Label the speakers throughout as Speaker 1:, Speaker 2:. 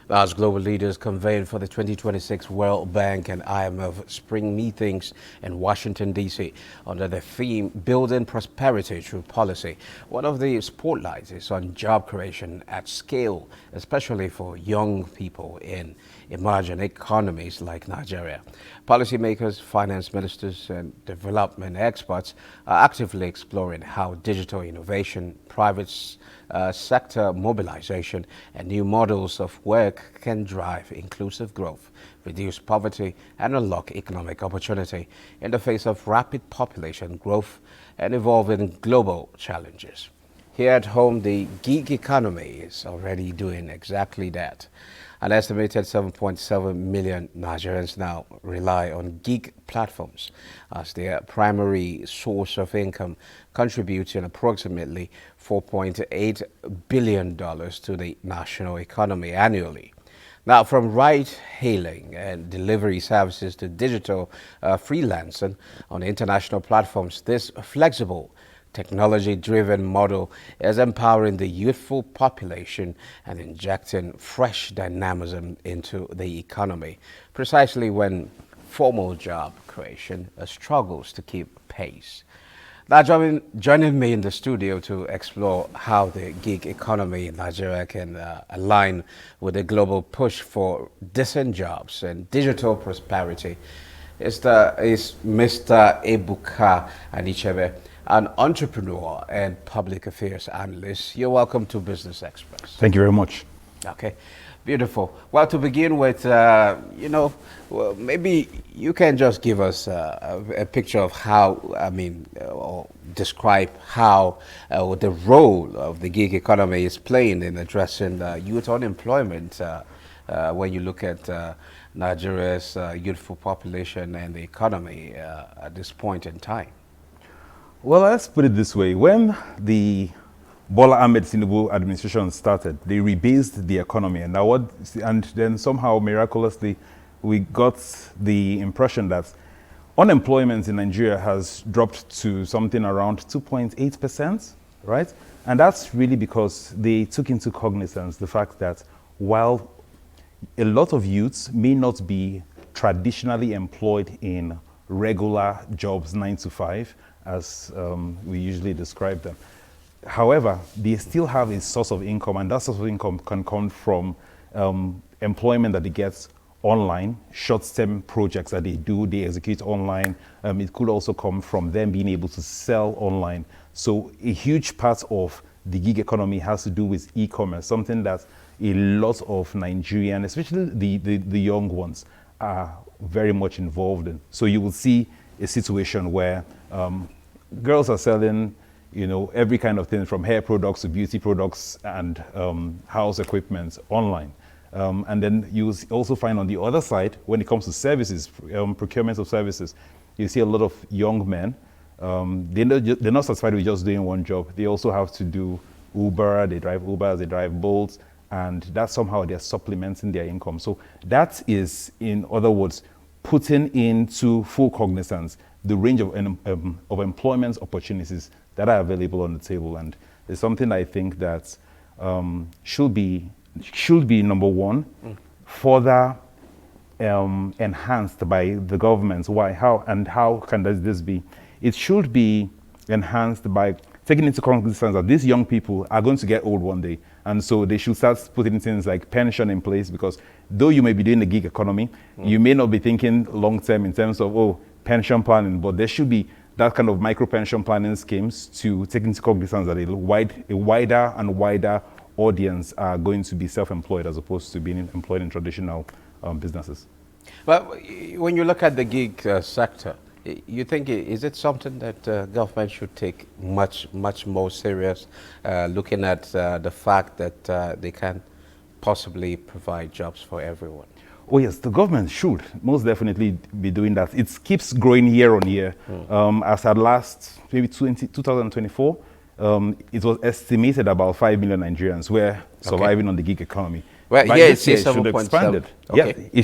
Speaker 1: As global leaders convened for the 2026 World Bank and IMF spring meetings in Washington, D.C. under the theme Building Prosperity Through Policy, one of the spotlights is on job creation at scale, especially for young people in emerging economies like Nigeria. Policymakers, finance ministers, and development experts are actively exploring how digital innovation, private sector mobilization, and new models of work can drive inclusive growth, reduce poverty, and unlock economic opportunity in the face of rapid population growth and evolving global challenges. Here at home, the gig economy is already doing exactly that. An estimated 7.7 million Nigerians now rely on gig platforms as their primary source of income, contributing approximately $4.8 billion to the national economy annually. Now, from ride-hailing and delivery services to digital freelancing on international platforms, this flexible technology-driven model is empowering the youthful population and injecting fresh dynamism into the economy, precisely when formal job creation struggles to keep pace. Now, joining me in the studio to explore how the gig economy in Nigeria can align with the global push for decent jobs and digital prosperity is Mr. Ebuka Anichebe, an entrepreneur and public affairs analyst. You're welcome to Business Express.
Speaker 2: Thank you very much.
Speaker 1: Okay, beautiful. Well, to begin with, well, maybe you can just give us a picture of how, or describe how the role of the gig economy is playing in addressing youth unemployment when you look at Nigeria's youthful population and the economy at this point in time.
Speaker 2: Well, let's put it this way. When the Bola Ahmed Tinubu administration started, they rebased the economy, and then somehow miraculously we got the impression that unemployment in Nigeria has dropped to something around 2.8%, right? And that's really because they took into cognizance the fact that while a lot of youths may not be traditionally employed in regular jobs 9 to 5, as we usually describe them. However, they still have a source of income, and that source of income can come from employment that they get online, short-term projects that they execute online. It could also come from them being able to sell online. So a huge part of the gig economy has to do with e-commerce, something that a lot of Nigerian, especially the young ones, are very much involved in. So you will see a situation where girls are selling, every kind of thing from hair products to beauty products and house equipment online. And then you also find on the other side, when it comes to services, procurement of services, you see a lot of young men. They're not satisfied with just doing one job. They also have to do Uber, they drive Ubers, they drive Bolts, and that somehow they're supplementing their income. So that is, in other words, putting into full cognizance the range of employment opportunities that are available on the table, and it's something I think that should be number one, further enhanced by the government. Why? How can this be? It should be enhanced by taking into cognizance that these young people are going to get old one day, and so they should start putting things like pension in place, because though you may be doing the gig economy, you may not be thinking long term in terms of pension planning, but there should be that kind of micro pension planning schemes to take into cognizance that a wider and wider audience are going to be self-employed as opposed to being employed in traditional businesses.
Speaker 1: But when you look at the gig sector, you think, is it something that government should take much more serious, looking at the fact that they can possibly provide jobs for everyone?
Speaker 2: Oh yes, the government should most definitely be doing that. It keeps growing year on year. As at last, maybe 2024, it was estimated about 5 million Nigerians were surviving on the gig economy.
Speaker 1: Well,
Speaker 2: By
Speaker 1: yeah,
Speaker 2: this year, it should have expanded. Okay. Yeah,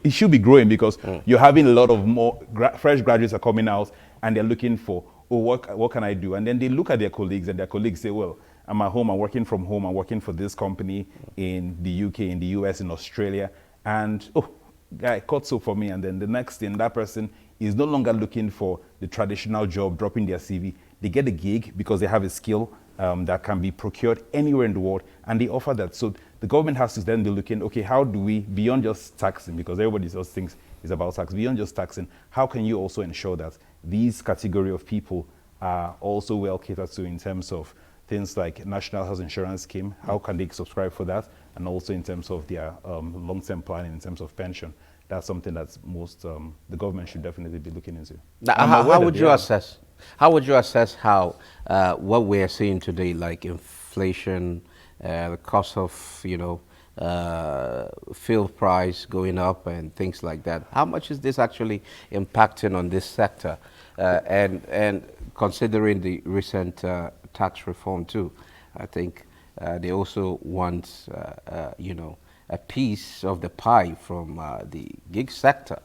Speaker 2: it should be growing, because you're having a lot of more fresh graduates are coming out, and they're looking for, what can I do? And then they look at their colleagues, and their colleagues say, well, I'm at home, I'm working from home, I'm working for this company in the UK, in the US, in Australia, and oh, guy cut soap for me, and then the next thing, that person is no longer looking for the traditional job, dropping their CV. They get a gig because they have a skill that can be procured anywhere in the world, and they offer that. So the government has to then be looking, okay, how do we, beyond just taxing, because everybody else thinks it's about tax, beyond just taxing, how can you also ensure that these category of people are also well catered to in terms of things like National Health Insurance Scheme, how can they subscribe for that, and also in terms of their long-term planning, in terms of pension. That's something that's the government should definitely be looking into.
Speaker 1: Now, how would you assess? How would you assess how what we are seeing today, like inflation, the cost of fuel price going up and things like that? How much is this actually impacting on this sector? And considering the recent tax reform too, I think they also want a piece of the pie from the gig sector.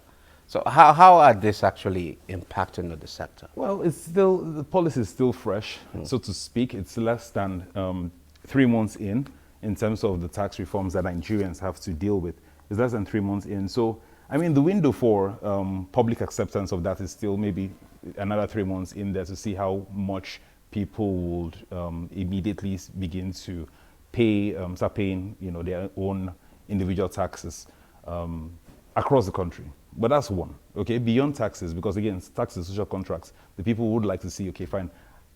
Speaker 1: So how are this actually impacting on the sector?
Speaker 2: Well, it's still, the policy is still fresh, so to speak. It's less than 3 months in terms of the tax reforms that Nigerians have to deal with. It's less than 3 months in. So, I mean, the window for public acceptance of that is still maybe another 3 months in there to see how much people would immediately begin to pay, start paying, their own individual taxes across the country. But that's one, okay? Beyond taxes, because again, taxes, social contracts, the people would like to see, okay, fine,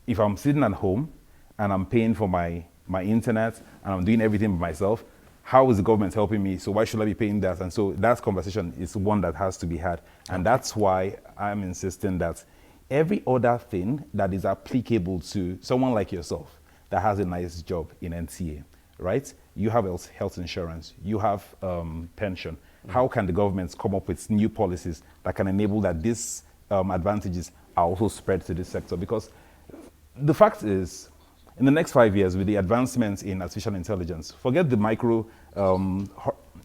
Speaker 2: if I'm sitting at home and I'm paying for my internet and I'm doing everything by myself, how is the government helping me? So why should I be paying that? And so that conversation is one that has to be had. And that's why I'm insisting that every other thing that is applicable to someone like yourself that has a nice job in NTA, right? You have health insurance, you have pension. How can the government come up with new policies that can enable that these advantages are also spread to this sector? Because the fact is, in the next 5 years, with the advancements in artificial intelligence, forget the micro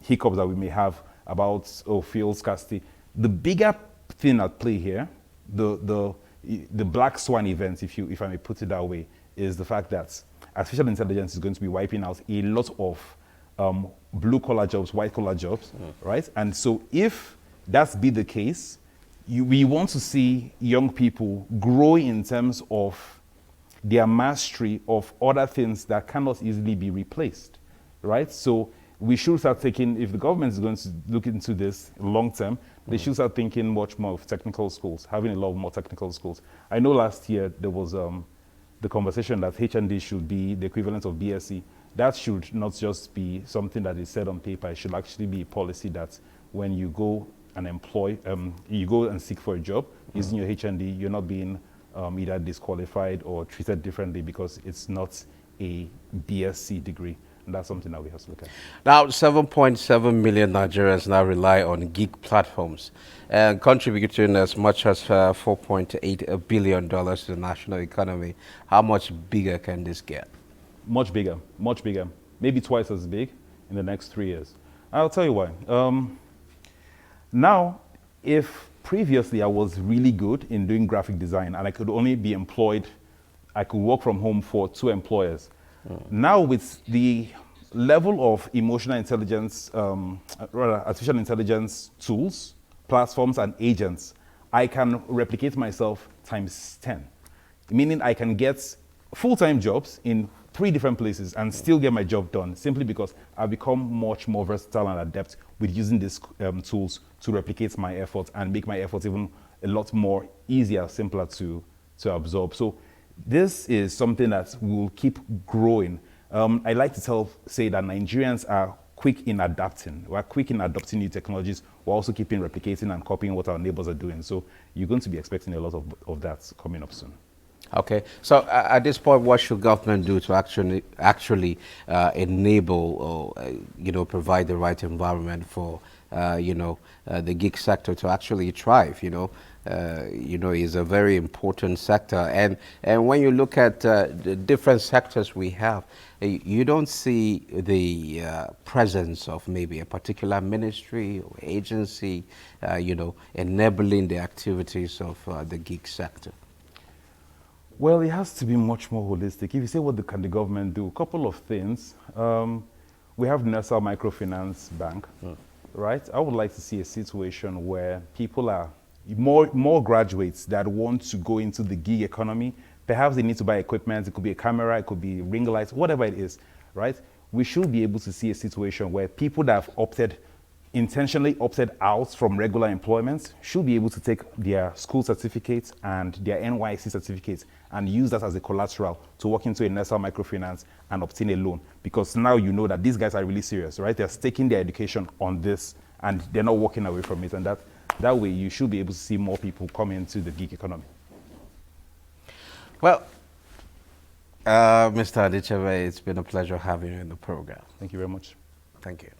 Speaker 2: hiccups that we may have about fuel scarcity. The bigger thing at play here, the black swan event, if I may put it that way, is the fact that artificial intelligence is going to be wiping out a lot of blue-collar jobs, white-collar jobs, right? And so if that be the case, we want to see young people grow in terms of their mastery of other things that cannot easily be replaced, right? So we should start thinking, if the government is going to look into this long-term, they should start thinking much more of technical schools, having a lot more technical schools. I know last year there was the conversation that HND should be the equivalent of BSc. That should not just be something that is said on paper. It should actually be a policy that when you go and you go and seek for a job using your HND, you're not being either disqualified or treated differently because it's not a BSc degree. And that's something that we have to look at.
Speaker 1: Now, 7.7 million Nigerians now rely on gig platforms and contributing as much as $4.8 billion to the national economy. How much bigger can this get?
Speaker 2: Much bigger, much bigger. Maybe twice as big in the next 3 years. I'll tell you why. Now, if previously I was really good in doing graphic design and I could only be employed, I could work from home for 2 employers. Now with the level of emotional intelligence, rather artificial intelligence tools, platforms and agents, I can replicate myself times 10. Meaning I can get full-time jobs in 3 different places and still get my job done simply because I've become much more versatile and adept with using these tools to replicate my efforts and make my efforts even a lot more easier, simpler to absorb. So this is something that will keep growing. I like to say that Nigerians are quick in adapting. We're quick in adopting new technologies. We're also keeping replicating and copying what our neighbors are doing. So you're going to be expecting a lot of that coming up soon.
Speaker 1: Okay, so at this point, what should government do to actually enable or provide the right environment for the gig sector to actually thrive? Is a very important sector, and when you look at the different sectors we have, you don't see the presence of maybe a particular ministry or agency, enabling the activities of the gig sector.
Speaker 2: Well, it has to be much more holistic. If you say can the government do, a couple of things. We have National Microfinance Bank, right? I would like to see a situation where people are more graduates that want to go into the gig economy. Perhaps they need to buy equipment. It could be a camera, it could be ring lights, whatever it is, right? We should be able to see a situation where people that have intentionally opted out from regular employment should be able to take their school certificates and their NYC certificates and use that as a collateral to walk into a National Microfinance and obtain a loan. Because now you know that these guys are really serious, right? They're staking their education on this and they're not walking away from it. And that way you should be able to see more people come into the gig economy.
Speaker 1: Well, Mr. Anichebe, it's been a pleasure having you in the program.
Speaker 2: Thank you very much.
Speaker 1: Thank you.